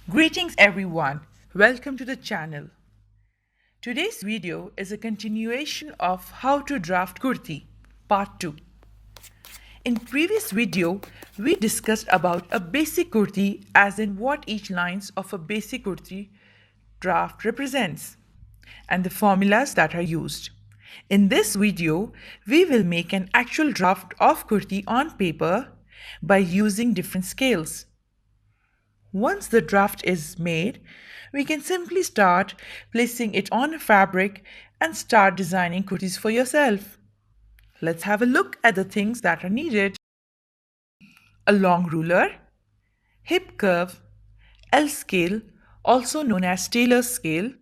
Greetings everyone, welcome to the channel. Today's video is a continuation of how to draft kurti, part 2. In previous video, we discussed about a basic kurti as in what each lines of a basic kurti draft represents and the formulas that are used. In this video, we will make an actual draft of kurti on paper by using different scales. Once the draft is made, we can simply start placing it on a fabric and start designing kurtis for yourself. Let's have a look at the things that are needed. A long ruler, hip curve, L scale, also known as tailor's scale,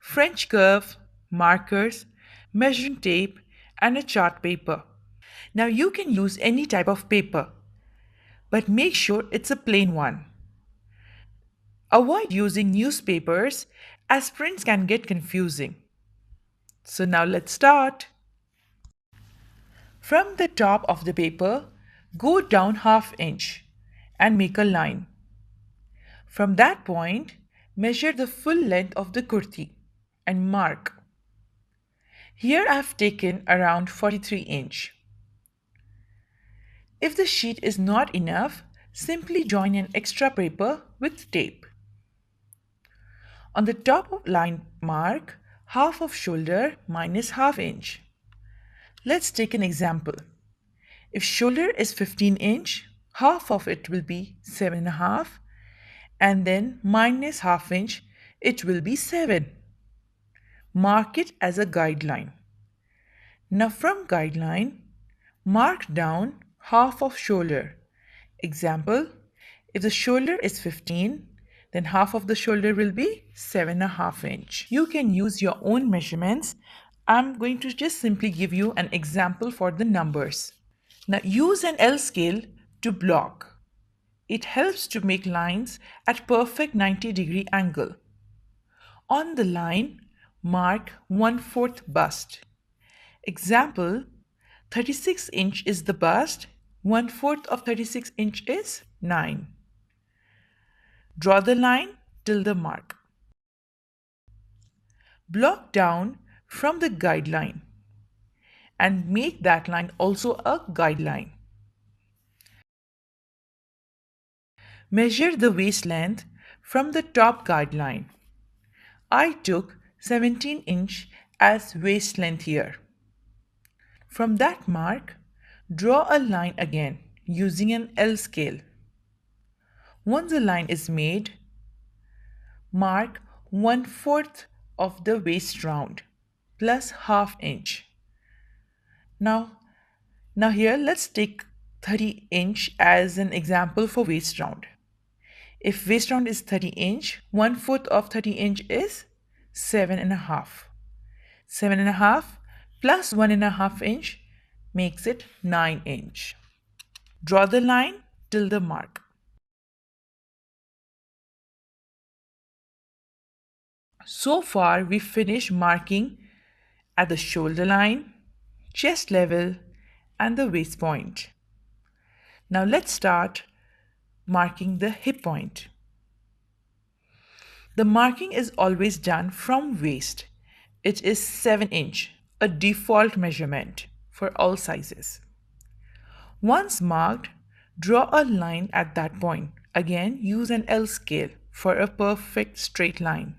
French curve, markers, measuring tape, and a chart paper. Now you can use any type of paper, but make sure it's a plain one. Avoid using newspapers as prints can get confusing. So now let's start. From the top of the paper, go down ½ inch and make a line. From that point, measure the full length of the kurti and mark. Here I have taken around 43 inch. If the sheet is not enough, simply join an extra paper with tape. On the top of line mark half of shoulder minus ½ inch. Let's take an example. If shoulder is 15 inch, half of it will be 7.5 and then minus ½ inch, it will be 7. Mark it as a guideline. Now from guideline, mark down half of shoulder. Example, if the shoulder is 15, then half of the shoulder will be 7.5 inch. You can use your own measurements. I'm going to just simply give you an example for the numbers. Now use an L scale to block. It helps to make lines at perfect 90-degree angle. On the line, mark 1/4 bust. Example, 36 inch is the bust, 1/4 of 36 inch is 9. Draw the line till the mark. Block down from the guideline and make that line also a guideline. Measure the waist length from the top guideline. I took 17 inch as waist length here. From that mark, draw a line again using an L scale. Once the line is made, mark 1/4 of the waist round plus ½ inch. Now here let's take 30 inch as an example for waist round. If waist round is 30 inch, 1/4 of 30 inch is 7.5. 7.5 plus 1.5 inch makes it 9 inch. Draw the line till the mark. So far, we finished marking at the shoulder line, chest level, and the waist point. Now let's start marking the hip point. The marking is always done from waist. It is 7 inch, a default measurement for all sizes. Once marked, draw a line at that point. Again, use an L scale for a perfect straight line.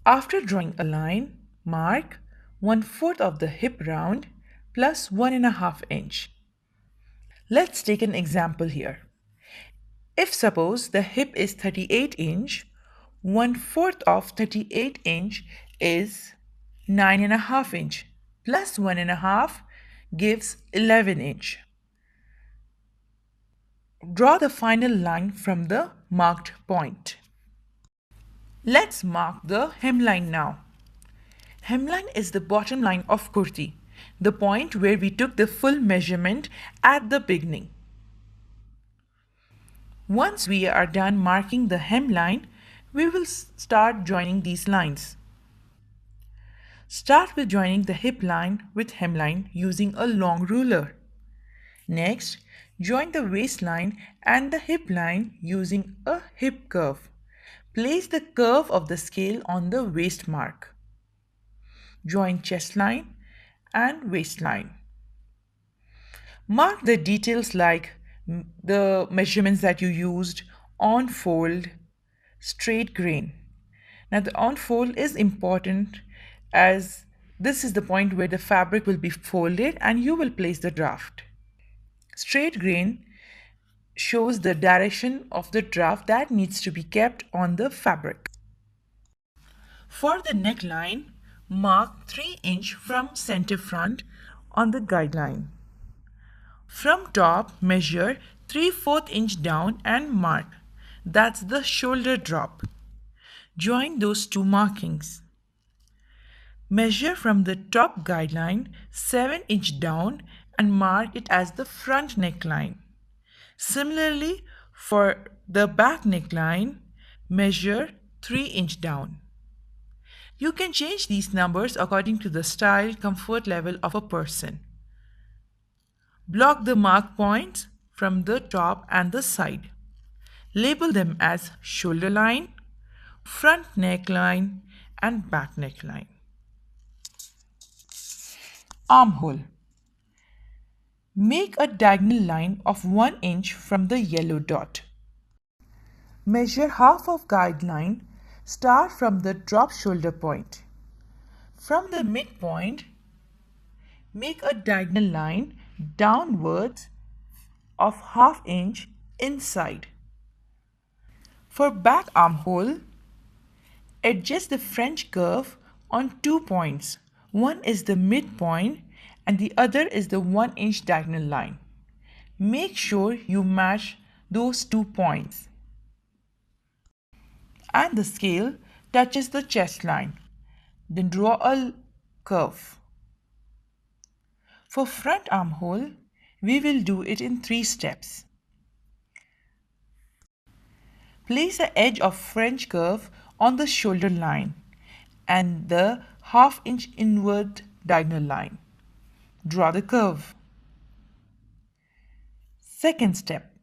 After drawing a line, mark 1/4 of the hip round plus 1.5 inch. Let's take an example here. If suppose the hip is 38 inch, 1/4 of 38 inch is 9.5 inch plus 1.5 gives 11 inch. Draw the final line from the marked point. Let's mark the hemline now. Hemline is the bottom line of kurti, the point where we took the full measurement at the beginning. Once we are done marking the hemline, we will start joining these lines. Start with joining the hip line with hemline using a long ruler. Next, Join the waistline and the hip line using a hip curve. Place the curve of the scale on the waist mark. Join chest line and waistline. Mark the details like the measurements that you used, on fold, straight grain. Now the on fold is important as this is the point where the fabric will be folded and you will place the draft. Straight grain shows the direction of the draft that needs to be kept on the fabric. For the neckline, mark 3 inch from center front on the guideline. From top, measure 3/4 inch down and mark. That's the shoulder drop. Join those two markings. Measure from the top guideline 7 inch down and mark it as the front neckline. Similarly, for the back neckline, measure 3 inch down. You can change these numbers according to the style, comfort level of a person. Block the mark points from the top and the side. Label them as shoulder line, front neckline, and back neckline. Armhole. Make a diagonal line of 1 inch from the yellow dot. Measure half of guideline. Start from the drop shoulder point. From the midpoint, make a diagonal line downwards of ½ inch inside. For back armhole, adjust the French curve on 2 points. One is the midpoint and the other is the 1 inch diagonal line. Make sure you match those 2 points. And the scale touches the chest line. Then draw a curve. For front armhole, we will do it in 3 steps. Place the edge of French curve on the shoulder line and the ½ inch inward diagonal line. Draw the curve. Second step.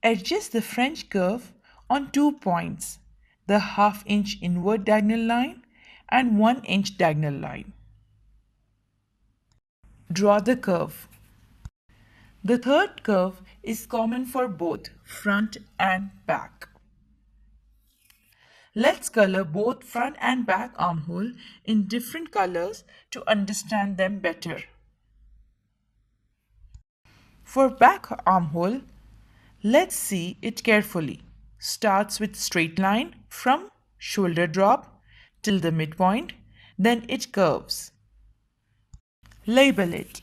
Adjust the French curve on 2 points, the ½ inch inward diagonal line and 1 inch diagonal line. Draw the curve. The third curve is common for both front and back. Let's color both front and back armhole in different colors to understand them better. For back armhole, let's see it carefully. Starts with straight line from shoulder drop till the midpoint, then it curves. Label it.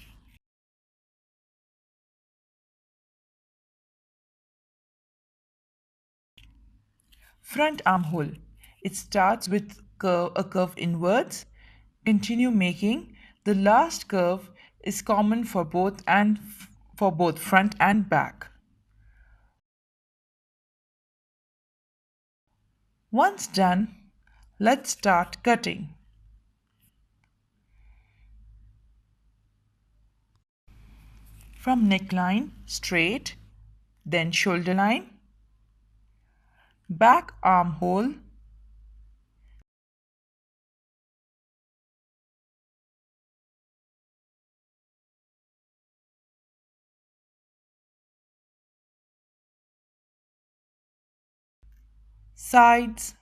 Front armhole. It starts with a curve inwards. Continue making. The last curve is common for both front and back. Once done, let's start cutting. From neckline, straight, then shoulder line, back armhole, sides,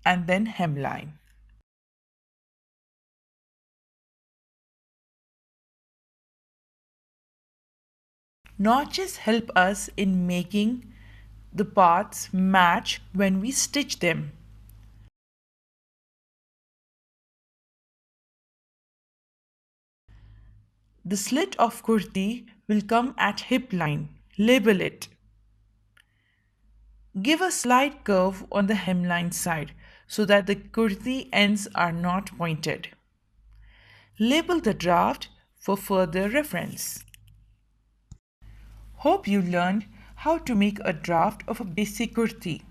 and then hemline. Notches help us in making the parts match when we stitch them. The slit of kurti will come at hip line. Label it. Give a slight curve on the hemline side so that the kurti ends are not pointed. Label the draft for further reference. Hope you learned how to make a draft of a basic kurti.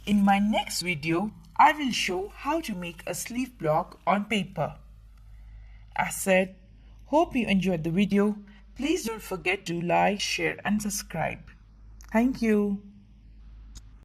In my next video, I will show how to make a sleeve block on paper. As said, hope you enjoyed the video. Please don't forget to like, share and subscribe. Thank you.